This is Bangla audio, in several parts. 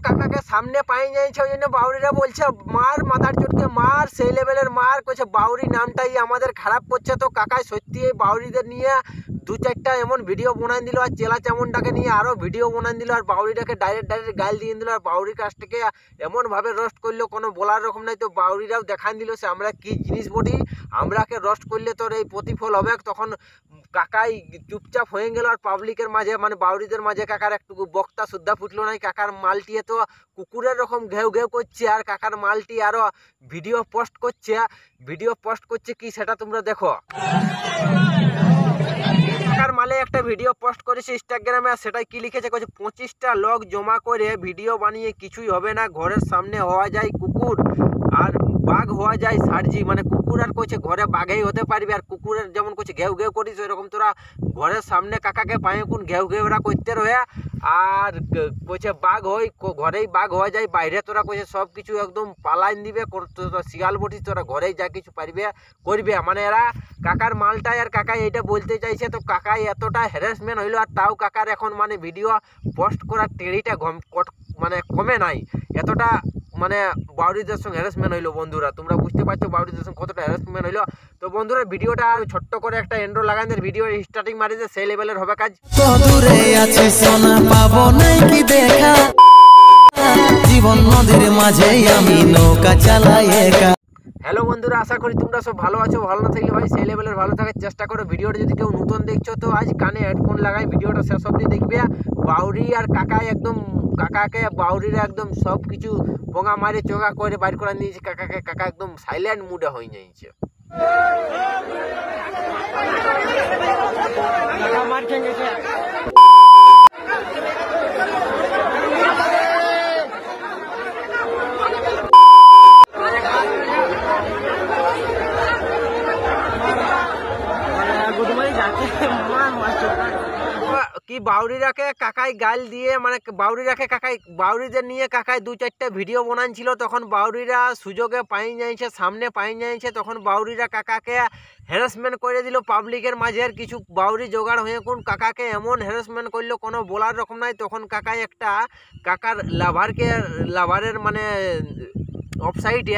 কাকাকে সামনে পাই যাইছে ওই জন্য বাউরিরা বলছে মার, মাথার চটকে মার, সেই লেভেলের মার কইছে। বাউরি নামটাই আমাদের খারাপ করছে। তো কাকায় সত্যি এই বাউরিদের নিয়ে দু চারটা এমন ভিডিও বানাই দিল, আর চেলা চামনটাকে নিয়ে আরও ভিডিও বানাই দিল, আর বাউরিটাকে ডাইরেক্ট গাল দিয়ে দিল, আর বাউরির কাছ থেকে এমনভাবে রোস্ট করলো কোনো বলার রকম নাই। তো বাউরিরাও দেখান দিল সে আমরা কি জিনিস বটি, আমরাকে রোস্ট করলে তোর এই প্রতিফল হবে। তখন কাকাই চুপচাপ হয়ে গেল, আর পাবলিকের মাঝে মানে বাউরিদের মাঝে কাকার একটু বক্তা সুদ্ধা ফুটলো নাই। কাকার মালটিয়ে তো কুকুরের রকম ঘেউ ঘেউ করছে, আর কাকার মালটি আরও ভিডিও পোস্ট করছে কি সেটা তোমরা দেখো। কাকার মালে একটা ভিডিও পোস্ট করেছে ইনস্টাগ্রামে, আর সেটাই কি লিখেছে, 25টা লোক জমা করে ভিডিও বানিয়ে কিছুই হবে না, ঘরের সামনে হওয়া যায় কুকুর আর বাঘ হওয়া যায় সার্জি। মানে কুকুর আর কইছে ঘরে বাঘেই হতে পারবে, আর কুকুরের যেমন কইছে ঘেউ ঘেউ করিস ওইরকম তোরা ঘরের সামনে কাকাকে পায়ে কোন ঘেউ ঘেউরা করতে রয়ে, আর কইছে বাঘ হই ঘরেই বাঘ হওয়া যায়, বাইরে তোরা কইছে সব কিছু একদম পালাইন দিবে, শিয়াল বটিস তোরা ঘরেই যা কিছু পারবে করবে। মানে এরা কাকার মালটাই, আর কাকাই এইটা বলতে চাইছে। তো কাকাই এতটা হ্যারাসমেন্ট হইলো, আর তাও কাকার এখন মানে ভিডিও পোস্ট করার টেরিটা মানে কমে নাই। এতটা মানে বাউরিদের সঙ্গে হ্যারাসমেন্ট হইলো। বন্ধুরা তোমরা বুঝতে পারছো বাউরিদের সঙ্গে কতটা হ্যারাসমেন্ট হইলো। তো বন্ধুরা ভিডিওটা ছোট্ট করে একটা এন্ড্রো লাগান, ভিডিও স্টার্টিং মারি যে সেই লেভেলের হবে কাজ। জীবন নদীর মাঝে আমি নৌকা চালাই একা। হ্যালো বন্ধুরা, আশা করি তোমরা সব ভালো আছো। ভালো না থাকলে ভাই সেই লেভেলের ভালো থাকার চেষ্টা করো। ভিডিওটা যদি কেউ নতুন দেখছো তো আজ কানে হেডফোন লাগাই ভিডিওটা শেষ অবধি দেখবে। বাউরি আর কাকাই একদম কাকাকে বাউরিরা একদম সব কিছু পোঙা মারে চোঙা করে বাইর করে নিয়েছে কাকাকে। কাকা একদম সাইলেন্ট মুডে হয়ে যাইছে। কি বাউরিরাকে কাকাই গাল দিয়ে মানে বাউরিদের নিয়ে কাকাই দু চারটা ভিডিও বানাচ্ছিল, তখন বাউরিরা সুযোগে পাই যাইছে, সামনে পাই যাইছে, তখন বাউরিরা কাকাকে হ্যারাসমেন্ট করে দিল পাবলিকের মাঝে। আর কিছু বাউরি জোগাড় হয়ে কোন কাকাকে এমন হ্যারাসমেন্ট করলো কোনো বলার রকম নাই। তখন কাকাই একটা কাকার লাভারের মানে ওয়েবসাইটে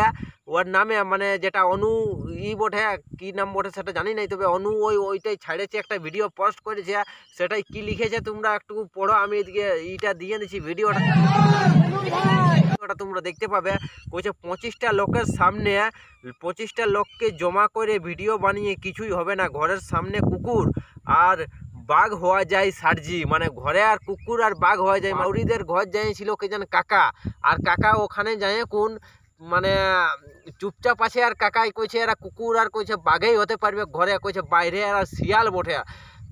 ওর নামে মানে যেটা অনু বটে, কি নাম বটে সেটা জানি নাই, তবে অনু ওইটাই ছাড়েছে, একটা ভিডিও পোস্ট করেছে। সেটাই কি লিখেছে তোমরা একটু পড়ো, আমি এদিকে এইটা দিয়ে দিচ্ছি ভিডিওটা তোমরা দেখতে পাবে। কইছে 25টা লোকের সামনে 25টা লোককে জমা করে ভিডিও বানিয়ে কিছুই হবে না, ঘরের সামনে কুকুর আর বাঘ হওয়া যায় সার্জি। মানে ঘরে আর কুকুর আর বাঘ হওয়া যায়। মাউরিদের ঘর যাইছিল কে যেন কাকা, আর কাকা ওখানে যায় কোন মানে চুপচাপ আছে, আর কাকাই কইছে এরা কুকুর আর কইছে বাঘেই হতে পারবে ঘরে, কইছে বাইরে এরা শিয়াল বটে।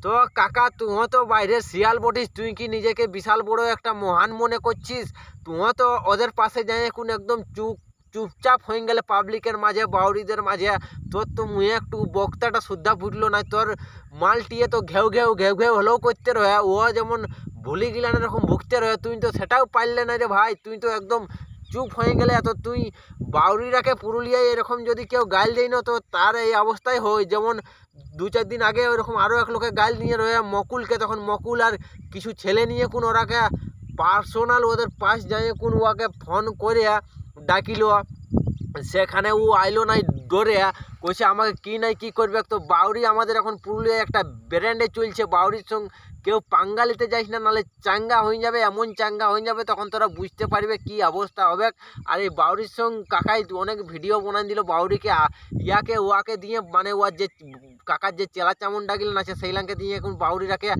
তো কাকা তুইও তো বাইরে শিয়াল বটিস, তুই কি নিজেকে বিশাল বড় একটা মহান মনে করছিস? তুইও তো ওদের পাশে যায় কোন একদম চুপচাপ হয়ে গেলে পাবলিকের মাঝে বাউরিদের মাঝে। তোর তো মুহে একটু বক্তাটা শুদ্ধা ফুটলো না, তোর মালটিয়ে তো ঘেউ ঘেউ হলেও করতে রয়ে, ও যেমন ভুলি গিলান এরকম ভুগতে রয়ে, তুই তো সেটাও পারলে না রে ভাই। তুই তো একদম চুপ হয়ে গেলে এত তুই বাউরিরাকে পুরুলিয়ায় এরকম যদি কেউ গাল দেয় না তো তার এই অবস্থায় হয়। যেমন 2-4 দিন আগে ওরকম আরও এক লোকে গাল নিয়ে রয়ে মকুলকে, তখন মকুল আর কিছু ছেলে নিয়ে কোন ওরাকে পার্সোনাল ওদের পাশ যায় কোন ওকে ফোন করে ডাকিল, সেখানে ও আইলো নাই ডরে, কইছে আমাকে কি নাই কি করবে। তো বাউরি আমাদের এখন পুরুলিয়ায় একটা ব্র্যান্ডে চলছে, বাউরির সঙ্গে কেউ পাঙ্গা নিতে যাইস না, নাহলে চাঙ্গা হয়ে যাবে, এমন চাঙ্গা হয়ে যাবে, তখন তোরা বুঝতে পারবে কি অবস্থা হবে। আর এই বাউরির সঙ্গে কাকাই অনেক ভিডিও বানাই দিল বাউরিকে ইয়াকে ওয়াকে দিয়ে, মানে ওয়ার যে কাকার যে চেলা চামুন্ডা গিলেন আছে সেইলাকে দিয়ে এখন বাউরিরাকে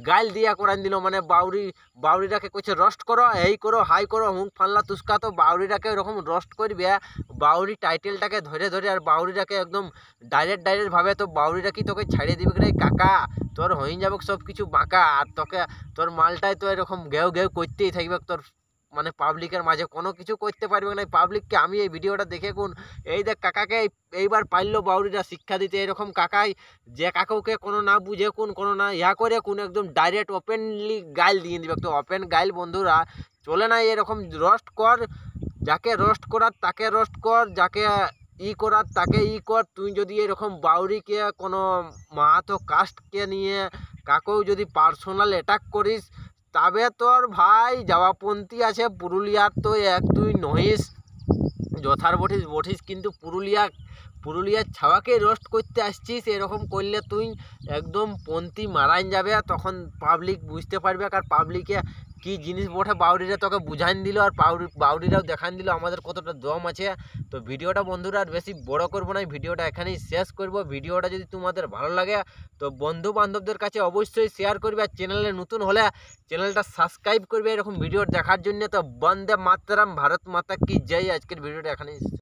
গাইল দিয়া করান দিল। মানে বাউরিরাকে কইছে রোস্ট করো, এই করো, হাই করো, হুঁক ফানলা তুস্কা। তো বাউরিরাকে এরকম রোস্ট করবে বাউরি টাইটেলটাকে ধরে, আর বাউরিরাকে একদম ডাইরেক্ট ভাবে। তো বাউরিরা কি তোকে ছাড়িয়ে দিবে রে কাকা? তোর হয়ে যাবে সব কিছু বাঁকা, আর তোকে তোর মালটায় তো এরকম ঘেউ করতেই থাকবে। তোর মানে পাবলিকের মাঝে কোনো কিছু করতে পারবে না। পাবলিককে আমি এই ভিডিওটা দেখে কোন এই দেখ কাকাকে এইবার পারলো বাউরিরা শিক্ষা দিতে। এরকম কাকাই যে কাকুকে কোনো না বুঝে কোনো না ইয়া করে কোন একদম ডাইরেক্ট ওপেনলি গাইল দিয়ে দিবে। তো ওপেন গাইল বন্ধুরা চলে না, এরকম রোস্ট কর যাকে রোস্ট করার তাকে রোস্ট কর, যাকে ই করার তাকে ই কর। তুই যদি এরকম বাউরিকে কোনো মাহাতো কাস্টকে নিয়ে কাকেও যদি পার্সোনাল অ্যাটাক করিস, তবে তোর ভাই যাওয়াপন্থী আছে। পুরুলিয়ার তো এক তুই নহিস, যথার বঠিস কিন্তু পুরুলিয়ার ছাওয়াকে রোস্ট করতে আসছিস। এরকম করলে তুই একদম পন্থী মারাইন যাবে। তখন পাবলিক বুঝতে পারবে, আর পাবলিকে কি জিনিস বটে বাউরিরা তোকে বুঝাইন দিল, আর বাউরিরাও দেখান দিল আমাদের কতটা দম আছে। তো ভিডিওটা বন্ধুরা আর বেশি বড় করবো না, ভিডিওটা এখানেই শেষ করব। ভিডিওটা যদি তোমাদের ভালো লাগে তো বন্ধু বান্ধবদের কাছে অবশ্যই শেয়ার করবে, আর চ্যানেলে নতুন হলে চ্যানেলটা সাবস্ক্রাইব করবে এরকম ভিডিও দেখার জন্য। তো বন্দে মাতরম, ভারত মাতা কি জয়। আজকের ভিডিওটা এখানেই